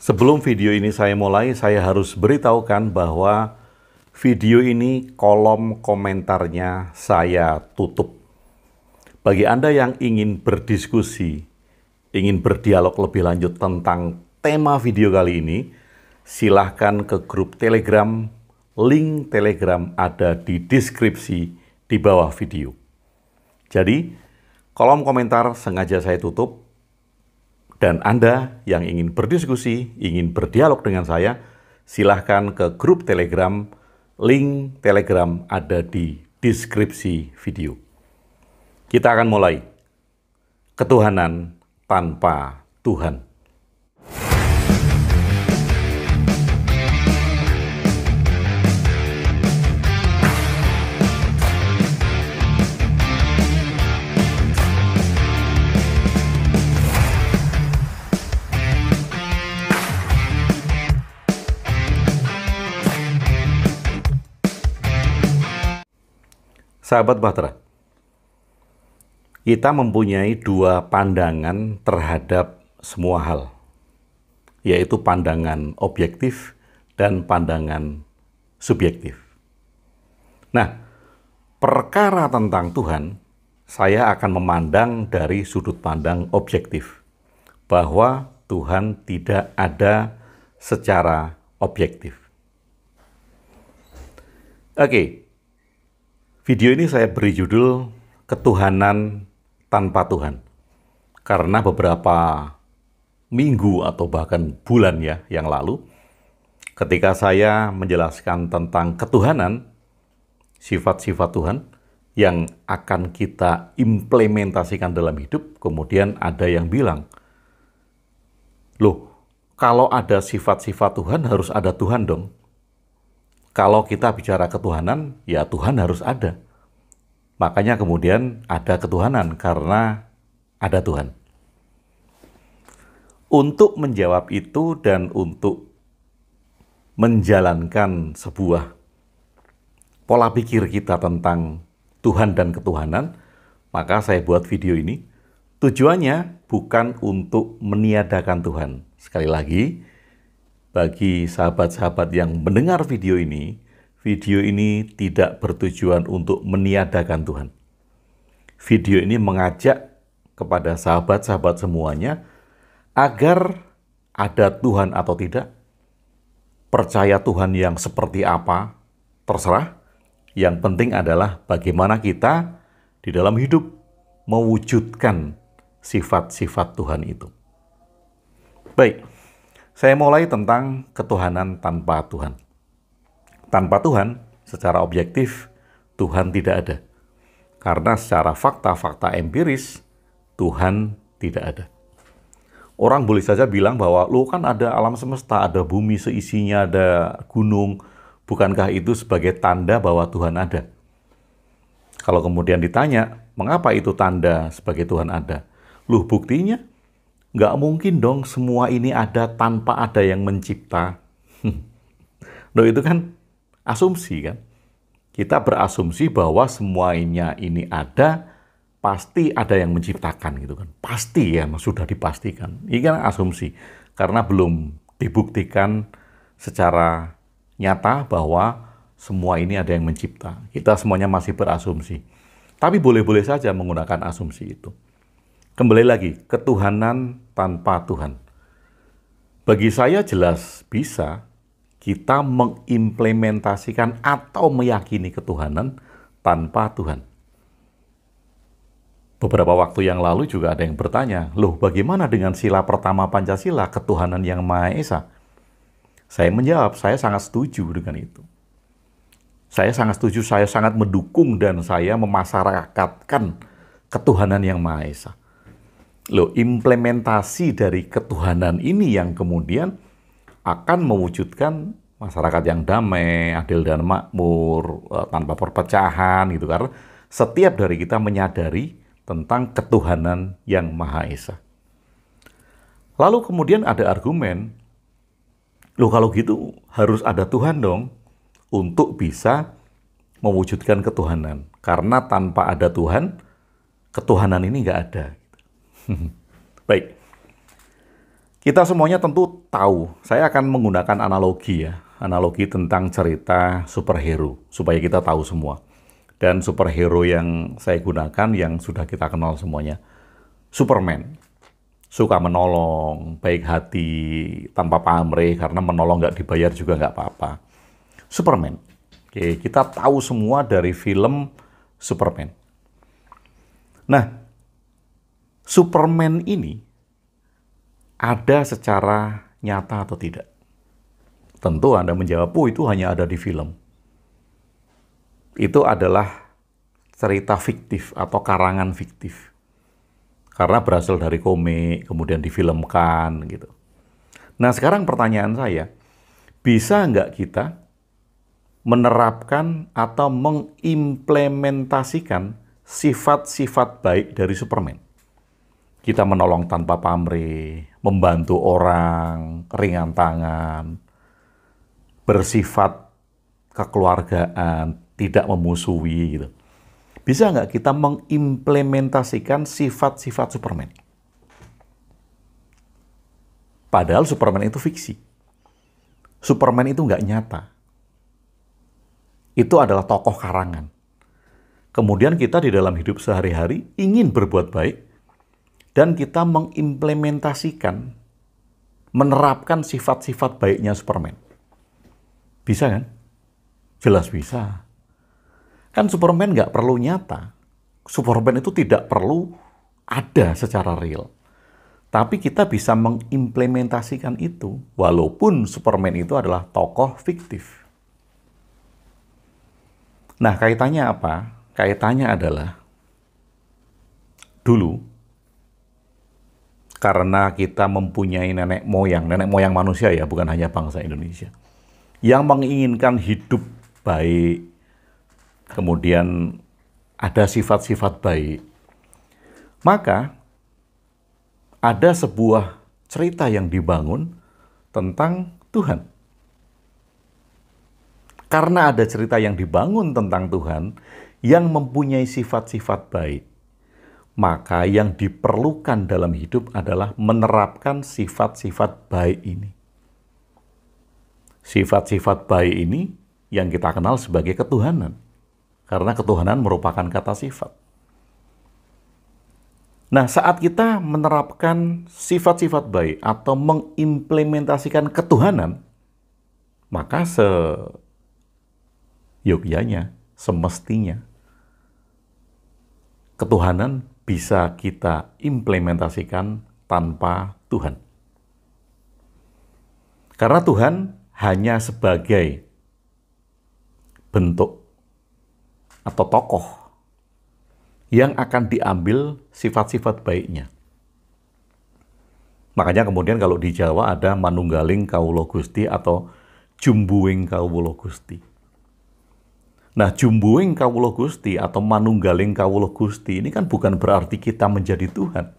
Sebelum video ini saya mulai, saya harus beritahukan bahwa video ini kolom komentarnya saya tutup. Bagi Anda yang ingin berdiskusi, ingin berdialog lebih lanjut tentang tema video kali ini, silahkan ke grup Telegram. Link Telegram ada di deskripsi di bawah video. Jadi, kolom komentar sengaja saya tutup. Dan Anda yang ingin berdiskusi, ingin berdialog dengan saya, silahkan ke grup Telegram. Link Telegram ada di deskripsi video. Kita akan mulai. Ketuhanan tanpa Tuhan. Sahabat Bahtera, kita mempunyai dua pandangan terhadap semua hal, yaitu pandangan objektif dan pandangan subjektif. Nah, perkara tentang Tuhan, saya akan memandang dari sudut pandang objektif, bahwa Tuhan tidak ada secara objektif. Oke. Video ini saya beri judul Ketuhanan tanpa Tuhan. Karena beberapa minggu atau bahkan bulan yang lalu, ketika saya menjelaskan tentang ketuhanan, sifat-sifat Tuhan yang akan kita implementasikan dalam hidup, kemudian ada yang bilang, loh, kalau ada sifat-sifat Tuhan harus ada Tuhan dong. Kalau kita bicara ketuhanan, ya Tuhan harus ada. Makanya kemudian ada ketuhanan karena ada Tuhan. Untuk menjawab itu dan untuk menjalankan sebuah pola pikir kita tentang Tuhan dan ketuhanan, maka saya buat video ini. Tujuannya bukan untuk meniadakan Tuhan. Sekali lagi, bagi sahabat-sahabat yang mendengar video ini tidak bertujuan untuk meniadakan Tuhan. Video ini mengajak kepada sahabat-sahabat semuanya agar ada Tuhan atau tidak, percaya Tuhan yang seperti apa, terserah. Yang penting adalah bagaimana kita di dalam hidup mewujudkan sifat-sifat Tuhan itu. Baik. Saya mulai tentang ketuhanan tanpa Tuhan. Tanpa Tuhan, secara objektif, Tuhan tidak ada. Karena secara fakta-fakta empiris, Tuhan tidak ada. Orang boleh saja bilang bahwa, lo kan ada alam semesta, ada bumi seisinya, ada gunung. Bukankah itu sebagai tanda bahwa Tuhan ada? Kalau kemudian ditanya, mengapa itu tanda sebagai Tuhan ada? Loh, buktinya? Nggak mungkin dong semua ini ada tanpa ada yang mencipta. Loh, itu kan asumsi kan. Kita berasumsi bahwa semuanya ini ada, pasti ada yang menciptakan gitu kan. Pasti ya, sudah dipastikan. Ini kan asumsi. Karena belum dibuktikan secara nyata bahwa semua ini ada yang mencipta. Kita semuanya masih berasumsi. Tapi boleh-boleh saja menggunakan asumsi itu. Kembali lagi, ketuhanan tanpa Tuhan. Bagi saya jelas bisa kita mengimplementasikan atau meyakini ketuhanan tanpa Tuhan. Beberapa waktu yang lalu juga ada yang bertanya, loh bagaimana dengan sila pertama Pancasila, ketuhanan yang Maha Esa? Saya menjawab, saya sangat setuju dengan itu. Saya sangat setuju, saya sangat mendukung dan saya memasyarakatkan ketuhanan yang Maha Esa. Loh, implementasi dari ketuhanan ini yang kemudian akan mewujudkan masyarakat yang damai, adil dan makmur, tanpa perpecahan gitu. Karena setiap dari kita menyadari tentang ketuhanan yang Maha Esa. Lalu kemudian ada argumen, loh kalau gitu harus ada Tuhan dong untuk bisa mewujudkan ketuhanan. Karena tanpa ada Tuhan, ketuhanan ini nggak ada. Baik, Kita semuanya tentu tahu, saya akan menggunakan analogi ya, analogi tentang cerita superhero, supaya kita tahu semua. Dan superhero yang saya gunakan, yang sudah kita kenal semuanya, Superman. Suka menolong, baik hati, tanpa pamrih, karena menolong nggak dibayar juga nggak apa-apa. Superman. Oke, kita tahu semua dari film Superman. Nah, Superman ini ada secara nyata atau tidak? Tentu Anda menjawab, oh itu hanya ada di film. Itu adalah cerita fiktif atau karangan fiktif. Karena berasal dari komik, kemudian difilmkan gitu. Nah sekarang pertanyaan saya, bisa nggak kita menerapkan atau mengimplementasikan sifat-sifat baik dari Superman? Kita menolong tanpa pamrih, membantu orang, ringan tangan, bersifat kekeluargaan, tidak memusuhi gitu. Bisa nggak kita mengimplementasikan sifat-sifat Superman? Padahal Superman itu fiksi. Superman itu nggak nyata. Itu adalah tokoh karangan. Kemudian kita di dalam hidup sehari-hari ingin berbuat baik, dan kita mengimplementasikan, menerapkan sifat-sifat baiknya Superman. Bisa kan? Jelas bisa. Kan Superman nggak perlu nyata. Superman itu tidak perlu ada secara real. Tapi kita bisa mengimplementasikan itu, walaupun Superman itu adalah tokoh fiktif. Nah, kaitannya apa? Kaitannya adalah, dulu, karena kita mempunyai nenek moyang manusia ya, bukan hanya bangsa Indonesia, yang menginginkan hidup baik, kemudian ada sifat-sifat baik, maka ada sebuah cerita yang dibangun tentang Tuhan. Karena ada cerita yang dibangun tentang Tuhan yang mempunyai sifat-sifat baik, maka yang diperlukan dalam hidup adalah menerapkan sifat-sifat baik ini. Sifat-sifat baik ini yang kita kenal sebagai ketuhanan. Karena ketuhanan merupakan kata sifat. Nah, saat kita menerapkan sifat-sifat baik atau mengimplementasikan ketuhanan, maka seyogyanya, semestinya, ketuhanan bisa kita implementasikan tanpa Tuhan. Karena Tuhan hanya sebagai bentuk atau tokoh yang akan diambil sifat-sifat baiknya. Makanya kemudian kalau di Jawa ada manunggaling kawula Gusti atau jumbuing kawula Gusti. Nah, jumbuing kawula Gusti atau manunggaling kawula Gusti ini kan bukan berarti kita menjadi Tuhan.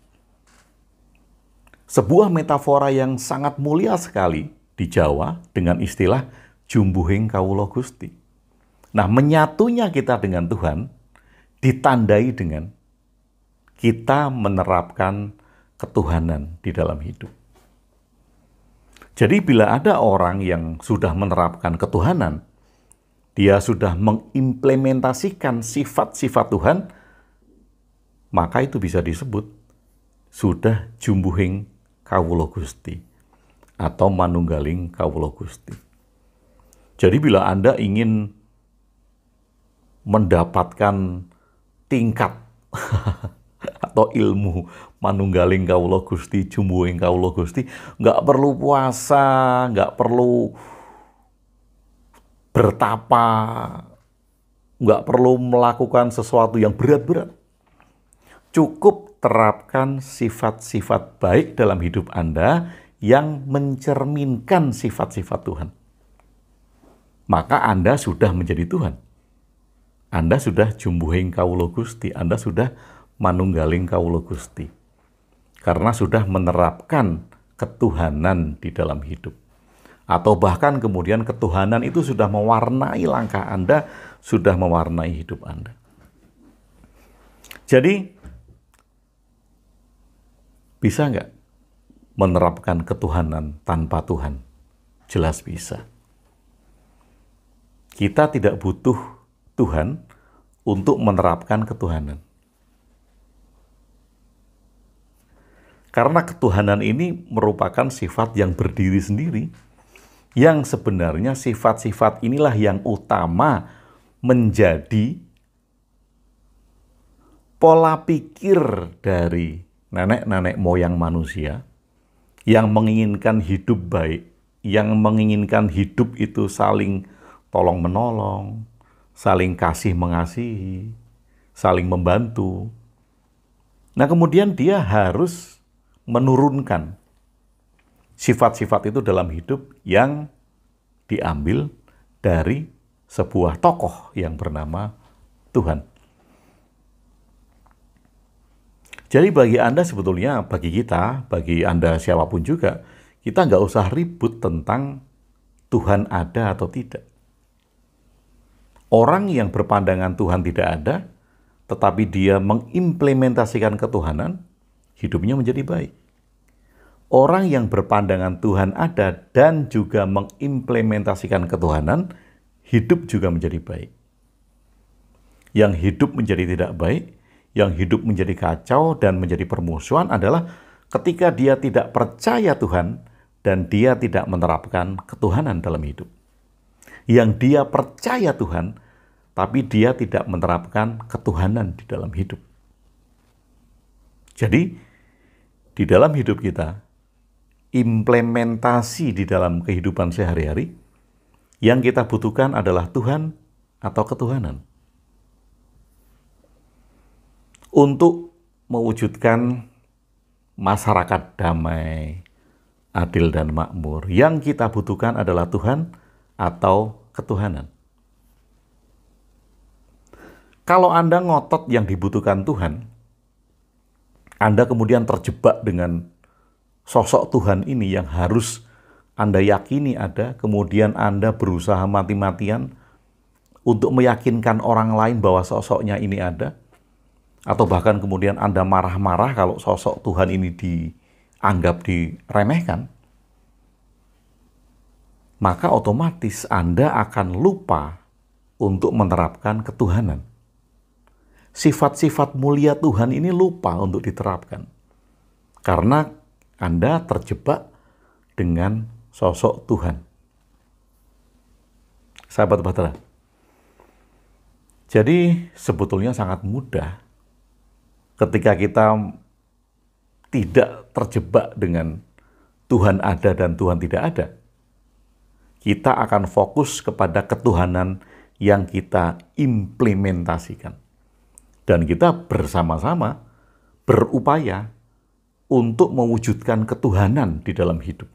Sebuah metafora yang sangat mulia sekali di Jawa dengan istilah jumbuing kawula Gusti. Nah, menyatunya kita dengan Tuhan ditandai dengan kita menerapkan ketuhanan di dalam hidup. Jadi bila ada orang yang sudah menerapkan ketuhanan, dia sudah mengimplementasikan sifat-sifat Tuhan, maka itu bisa disebut sudah jumbuhing kawula Gusti atau manunggaling kawula Gusti. Jadi bila Anda ingin mendapatkan tingkat atau ilmu manunggaling kawula Gusti, jumbuhing kawula Gusti, nggak perlu puasa, nggak perlu bertapa, nggak perlu melakukan sesuatu yang berat-berat. Cukup terapkan sifat-sifat baik dalam hidup Anda yang mencerminkan sifat-sifat Tuhan. Maka Anda sudah menjadi Tuhan. Anda sudah jumbuhing kawula Gusti, Anda sudah manunggaling kawula Gusti. Karena sudah menerapkan ketuhanan di dalam hidup. Atau bahkan kemudian ketuhanan itu sudah mewarnai langkah Anda, sudah mewarnai hidup Anda. Jadi, bisa nggak menerapkan ketuhanan tanpa Tuhan? Jelas bisa. Kita tidak butuh Tuhan untuk menerapkan ketuhanan. Karena ketuhanan ini merupakan sifat yang berdiri sendiri, yang sebenarnya sifat-sifat inilah yang utama menjadi pola pikir dari nenek-nenek moyang manusia yang menginginkan hidup baik, yang menginginkan hidup itu saling tolong-menolong, saling kasih-mengasihi, saling membantu. Nah, kemudian dia harus menurunkan sifat-sifat itu dalam hidup yang diambil dari sebuah tokoh yang bernama Tuhan. Jadi bagi Anda sebetulnya, bagi kita, bagi Anda siapapun juga, kita nggak usah ribut tentang Tuhan ada atau tidak. Orang yang berpandangan Tuhan tidak ada, tetapi dia mengimplementasikan ketuhanan, hidupnya menjadi baik. Orang yang berpandangan Tuhan ada dan juga mengimplementasikan ketuhanan, hidup juga menjadi baik. Yang hidup menjadi tidak baik, yang hidup menjadi kacau dan menjadi permusuhan adalah ketika dia tidak percaya Tuhan dan dia tidak menerapkan ketuhanan dalam hidup. Yang dia percaya Tuhan, tapi dia tidak menerapkan ketuhanan di dalam hidup. Jadi, di dalam hidup kita, implementasi di dalam kehidupan sehari-hari, yang kita butuhkan adalah Tuhan atau ketuhanan. Untuk mewujudkan masyarakat damai, adil dan makmur, yang kita butuhkan adalah Tuhan atau ketuhanan. Kalau Anda ngotot yang dibutuhkan Tuhan, Anda kemudian terjebak dengan sosok Tuhan ini yang harus Anda yakini ada, kemudian Anda berusaha mati-matian untuk meyakinkan orang lain bahwa sosoknya ini ada, atau bahkan kemudian Anda marah-marah kalau sosok Tuhan ini dianggap diremehkan, maka otomatis Anda akan lupa untuk menerapkan ketuhanan. Sifat-sifat mulia Tuhan ini lupa untuk diterapkan. Karena Anda terjebak dengan sosok Tuhan. Sahabat Bahtera, jadi sebetulnya sangat mudah ketika kita tidak terjebak dengan Tuhan ada dan Tuhan tidak ada. Kita akan fokus kepada ketuhanan yang kita implementasikan. Dan kita bersama-sama berupaya untuk mewujudkan ketuhanan di dalam hidup.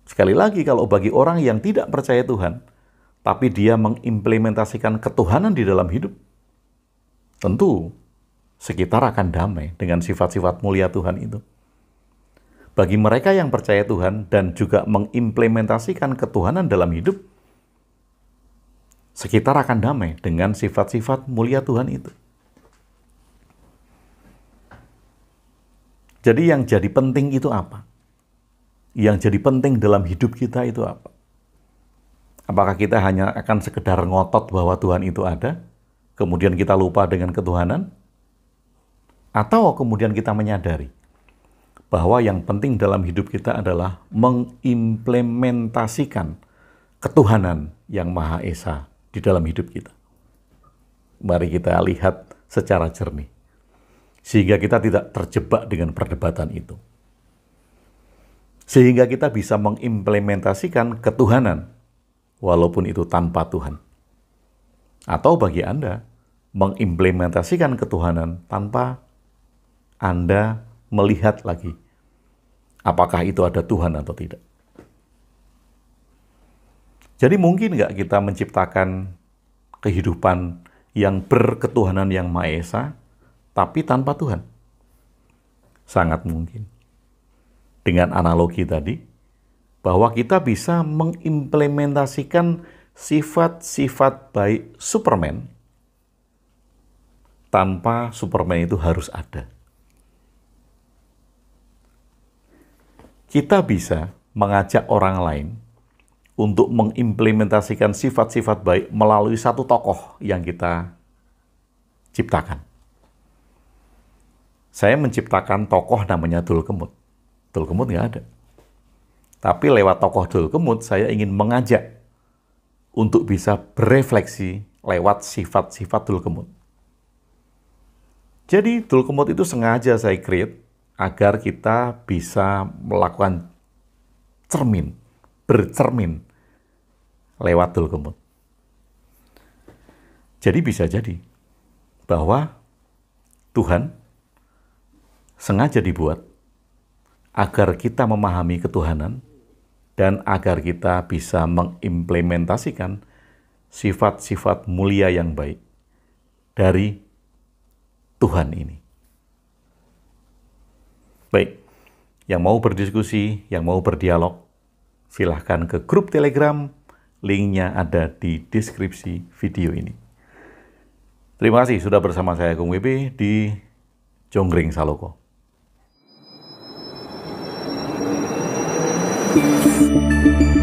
Sekali lagi, kalau bagi orang yang tidak percaya Tuhan, tapi dia mengimplementasikan ketuhanan di dalam hidup, tentu sekitar akan damai dengan sifat-sifat mulia Tuhan itu. Bagi mereka yang percaya Tuhan dan juga mengimplementasikan ketuhanan dalam hidup, sekitar akan damai dengan sifat-sifat mulia Tuhan itu. Jadi yang jadi penting itu apa? Yang jadi penting dalam hidup kita itu apa? Apakah kita hanya akan sekedar ngotot bahwa Tuhan itu ada, kemudian kita lupa dengan ketuhanan? Atau kemudian kita menyadari bahwa yang penting dalam hidup kita adalah mengimplementasikan ketuhanan yang Maha Esa di dalam hidup kita. Mari kita lihat secara jernih, sehingga kita tidak terjebak dengan perdebatan itu. Sehingga kita bisa mengimplementasikan ketuhanan, walaupun itu tanpa Tuhan. Atau bagi Anda, mengimplementasikan ketuhanan tanpa Anda melihat lagi apakah itu ada Tuhan atau tidak. Jadi mungkin nggak kita menciptakan kehidupan yang berketuhanan yang Maha Esa, tapi tanpa Tuhan? Sangat mungkin. Dengan analogi tadi, bahwa kita bisa mengimplementasikan sifat-sifat baik Superman, tanpa Superman itu harus ada. kita bisa mengajak orang lain untuk mengimplementasikan sifat-sifat baik melalui satu tokoh yang kita ciptakan. Saya menciptakan tokoh namanya Dul Kemut. Dul Kemut nggak ada. Tapi lewat tokoh Dul Kemut, saya ingin mengajak untuk bisa berefleksi lewat sifat-sifat Dul Kemut. Jadi Dul Kemut itu sengaja saya create agar kita bisa melakukan bercermin lewat Dul Kemut. Jadi bisa jadi bahwa Tuhan sengaja dibuat agar kita memahami ketuhanan dan agar kita bisa mengimplementasikan sifat-sifat mulia yang baik dari Tuhan ini. Baik, yang mau berdiskusi, yang mau berdialog, silahkan ke grup Telegram, linknya ada di deskripsi video ini. Terima kasih sudah bersama saya Agung WB di Jonggring Saloko. Thank you.